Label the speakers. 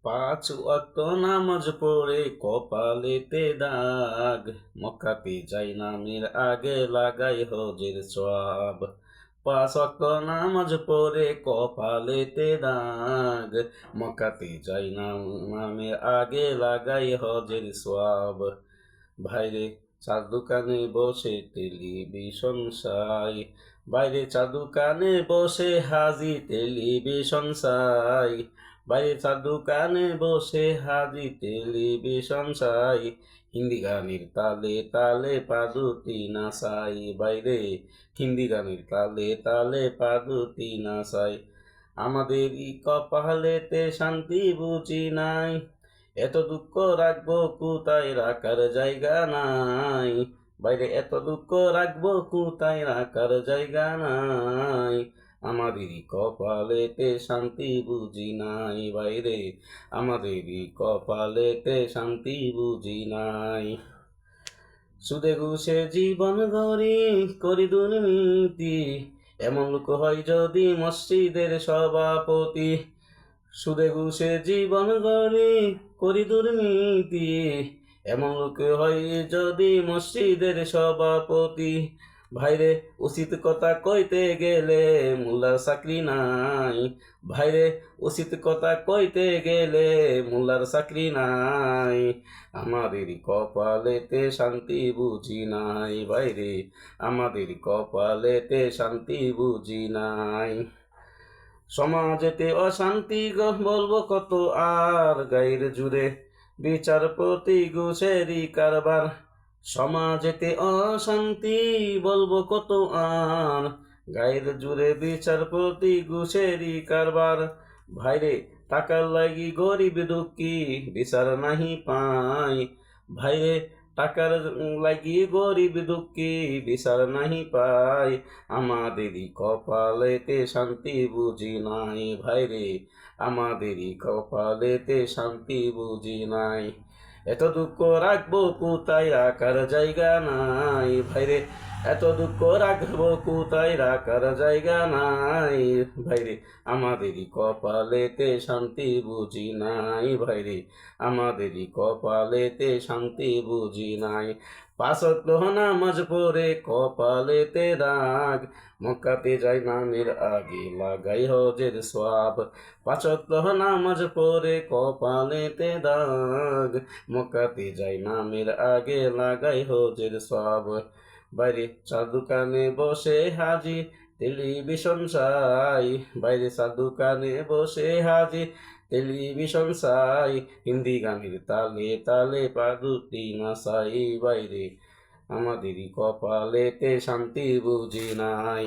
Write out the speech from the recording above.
Speaker 1: পাঁচ ওয়াক্ত নামাজ পড়ে কপালেতে দাগ, মক্কাতে যাই নামের আগে লাগাই হজের সওয়াব। পাঁচ ওয়াক্ত নামাজ পড়ে কপালেতে দাগ, মক্কাতে যাই নামের আগে লাগাই হজের সওয়াব। ভাইরে চার দোকানে বসে টেলিভিশন সাই, বাইরে চা দোকানে বসে হাজি টেলিভিশন সাই, বাইরে চা দোকানে বসে হাজি টেলিভিশন সাই, হিন্দি গানের তালে তালে পাদুতি নাচাই, বাইরে হিন্দি গানের তালে তালে পাদুতি নাচাই। আমাদের ই কপালেতে শান্তি বুঝি নাই, এত দুঃখ রাখবো কোথায় রাখার জায়গা নাই, বাইরে এত দুঃখ রাখবো কোথায় রাখার জায়গা নাই। আমাদেরই কপালেতে শান্তি বুঝি নাই, বাইরে আমাদেরই কপালেতে শান্তি বুঝি নাই। সুদে ঘুষে জীবন গড়ি করি দুর্নীতি, এমন লোক হয় যদি মসজিদের সভাপতি। সুদে ঘুষে জীবন গড়ি করি দুর্নীতি, এমন লোক হয় যদি মসজিদের সভাপতি। ভাইরে উচিত কথা কইতে গেলে মোল্লার চাকরি নাই, ভাইরে উচিত কথা কইতে গেলে মোল্লার চাকরি নাই। আমাদের কপালেতে শান্তি বুঝি নাই, বাইরে আমাদের কপালেতে শান্তি বুঝি নাই। সমাজেতে অশান্তি বলবো কত আর, গায়ের জুড়ে বিচারপতি ঘুষেরই কারবার। সমাজেতে অশান্তি বলবো কত আর, গায়ের জুড়ে বিচারপতি ঘুষেরই কারবার। ভাইরে টাকার লাগি গরিব দুঃখী বিচার নাহি পাই, ভাইরে টাকার লাগি গরিব দুঃখী বিচার নাহি পাই। আমাদেরই কপালেতে শান্তি বুঝি নাই, ভাইরে আমাদেরই কপালেতে শান্তি বুঝি নাই। এত দুঃখ রাখবো কোথায় রাখার জায়গা নাই, ভাইরে এত দুঃখ রাখবো কোথায় রাখার জায়গা নাই। ভাইরে আমাদেরই কপালেতে শান্তি বুঝি নাই, ভাইরে আমাদেরই কপালেতে শান্তি বুঝি নাই। পাঁচ ওয়াক্ত নামাজ পড়ে কপালেতে দাগ, মক্কাতে যাই নামের আগে লাগাই হজের সওয়াব। পাঁচ ওয়াক্ত নামাজ পড়ে কপালেতে দাগ, মক্কাতে যাই নামের আগে লাগাই হজের সওয়াব। বাইরে চা দোকানে বসে হাজি টেলিভিশন চাই, বাইরে চা দোকানে বসে হাজি টেলিভিশন চাই, হিন্দি গানের তালে তালে পাদুতি নাচাই, বাইরে আমাদেরই কপালেতে শান্তি বুঝি নাই।